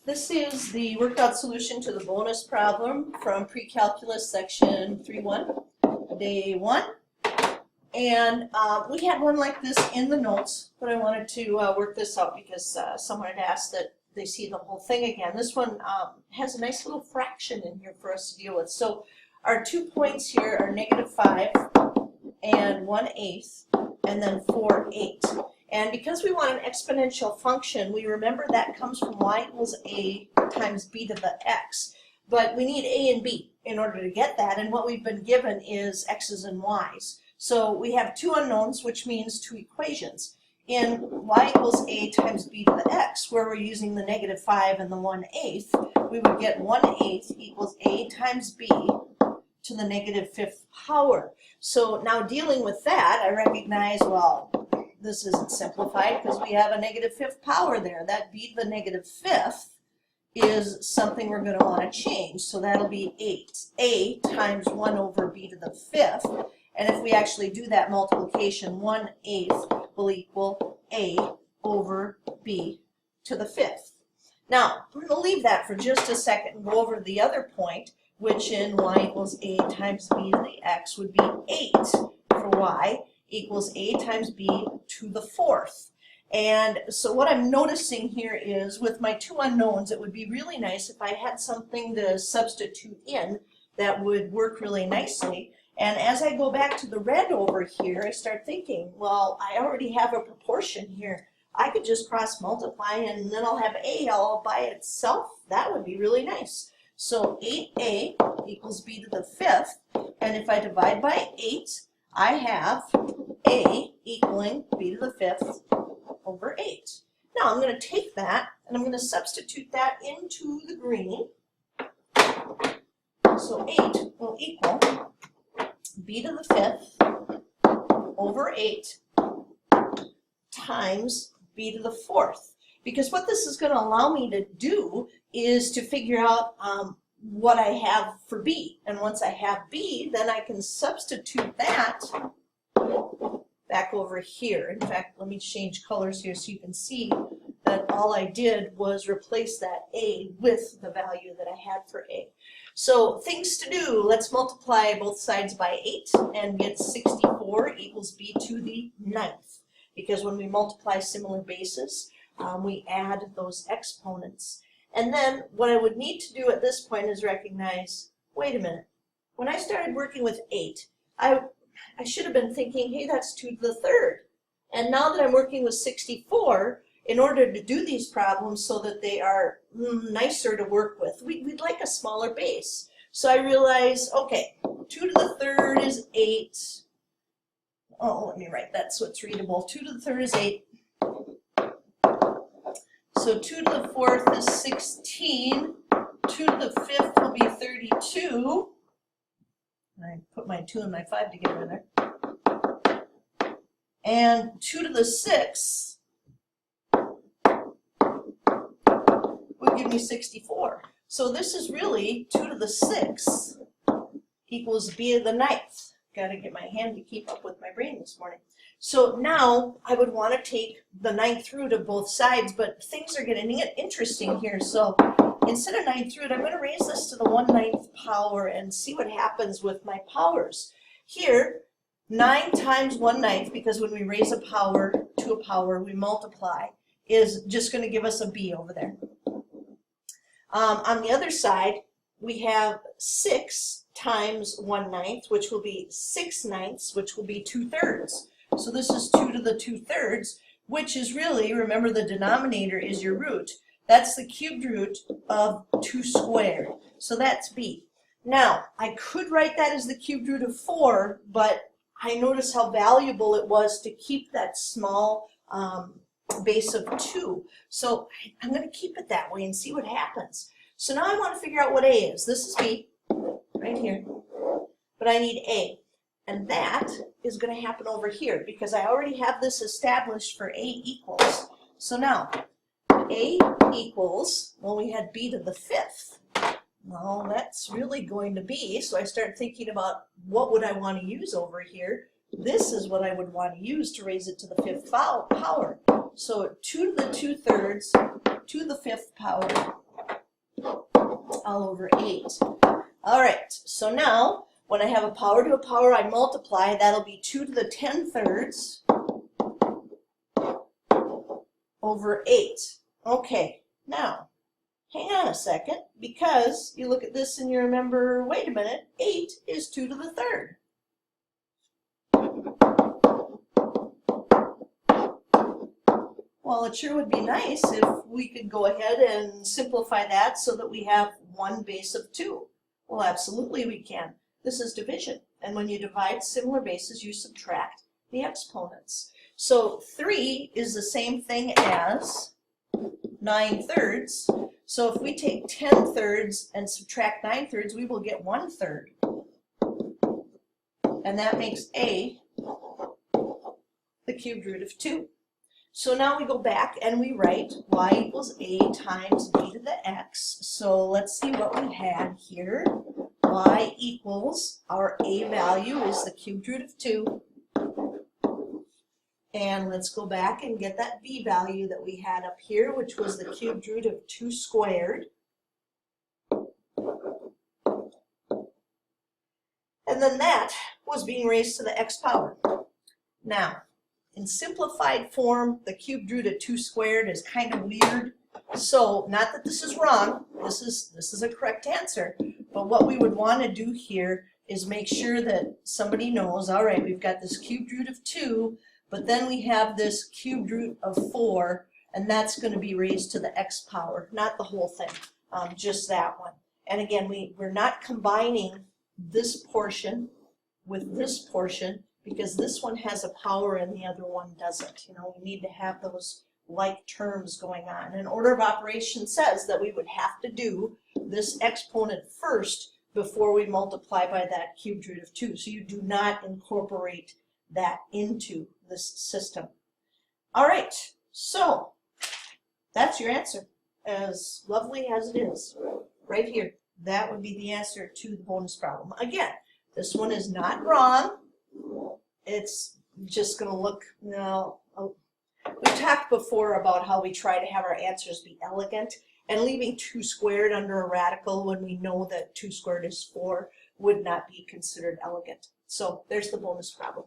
This is the worked out solution to the bonus problem from pre-calculus section 3.1, day 1. And we had one like this in the notes, but I wanted to work this out because someone had asked that they see the whole thing again. This one has a nice little fraction in here for us to deal with. So our 2 points here are -5 and 1/8, and then 4/8. And because we want an exponential function, we remember that comes from y equals a times b to the x. But we need a and b in order to get that, and what we've been given is x's and y's. So we have two unknowns, which means two equations. In y equals a times b to the x, where we're using the -5 and the 1/8, we would get 1/8 equals a times b to the -5th power. So now dealing with that, I recognize, well, this isn't simplified because we have a -5th power there. That b to the -5th is something we're going to want to change. So that'll be 8a times 1 over b to the 5th. And if we actually do that multiplication, 1/8 will equal a over b to the 5th. Now, we're going to leave that for just a second and go over the other point, which in y equals a times b to the x would be 8 for y equals a times b to the 4th. And so what I'm noticing here is with my two unknowns, it would be really nice if I had something to substitute in that would work really nicely. And as I go back to the red over here, I start thinking, well, I already have a proportion here. I could just cross multiply and then I'll have a all by itself. That would be really nice. So 8a equals b to the 5th. And if I divide by 8, I have a equaling b to the 5th over 8. Now I'm going to take that and I'm going to substitute that into the green. So 8 will equal b to the 5th over 8 times b to the 4th. Because what this is going to allow me to do is to figure out what I have for b. And once I have b, then I can substitute that back over here. In fact, let me change colors here so you can see that all I did was replace that a with the value that I had for a. So things to do, let's multiply both sides by 8 and get 64 equals b to the 9th. Because when we multiply similar bases, we add those exponents. And then what I would need to do at this point is recognize, wait a minute, when I started working with 8, I should have been thinking, hey, that's 2 to the 3rd. And now that I'm working with 64, in order to do these problems so that they are nicer to work with, we'd like a smaller base. So I realize, okay, 2 to the 3rd is 8. Oh, let me write that so it's readable. 2 to the 3rd is 8. So 2 to the 4th is 16. 2 to the 5th will be 32. I put my 2 and my 5 together in there. And 2 to the 6th would give me 64. So this is really 2 to the 6th equals b to the 9th. Got to get my hand to keep up with my brain this morning. So now I would want to take the 9th root of both sides, but things are getting interesting here. So instead of 9th root, I'm going to raise this to the 1/9 power and see what happens with my powers. Here, 9 times 1/9, because when we raise a power to a power, we multiply, is just going to give us a b over there. On the other side, we have 6 times 1/9, which will be 6/9, which will be 2/3. So this is 2 to the 2/3, which is really, remember the denominator is your root. That's the cubed root of 2 squared. So that's b. Now, I could write that as the cubed root of 4, but I noticed how valuable it was to keep that small base of 2. So I'm going to keep it that way and see what happens. So now I want to figure out what a is. This is b, right here. But I need a. And that is going to happen over here because I already have this established for a equals. So now, a equals, well, we had b to the 5th. Well, that's really going to be, so I start thinking about what would I want to use over here. This is what I would want to use to raise it to the 5th power. So 2 to the 2/3 to the 5th power all over 8. All right, so now when I have a power to a power I multiply, that'll be 2 to the 10/3 over 8. Okay, now hang on a second, because you look at this and you remember, wait a minute, 8 is 2 to the 3rd. Well, it sure would be nice if we could go ahead and simplify that so that we have 1 base of 2. Well, absolutely we can. This is division, and when you divide similar bases, you subtract the exponents. So 3 is the same thing as 9/3. So if we take 10/3 and subtract 9/3, we will get 1/3. And that makes A the cubed root of 2. So now we go back and we write y equals a times b to the x. So let's see what we had here. Y equals, our a value is the cubed root of 2. And let's go back and get that b value that we had up here, which was the cubed root of 2 squared. And then that was being raised to the x power. Now, in simplified form, the cubed root of 2 squared is kind of weird. So, not that this is wrong, this is a correct answer. But what we would want to do here is make sure that somebody knows, all right, we've got this cubed root of 2, but then we have this cubed root of 4, and that's going to be raised to the x power, not the whole thing, just that one. And again, we're not combining this portion with this portion, because this one has a power and the other one doesn't. You know, we need to have those like terms going on. And order of operation says that we would have to do this exponent first before we multiply by that cubed root of 2. So you do not incorporate that into this system. All right, so that's your answer. As lovely as it is, right here, that would be the answer to the bonus problem. Again, this one is not wrong. It's just going to look, you know, we talked before about how we try to have our answers be elegant, and leaving 2 squared under a radical when we know that 2 squared is 4 would not be considered elegant. So there's the bonus problem.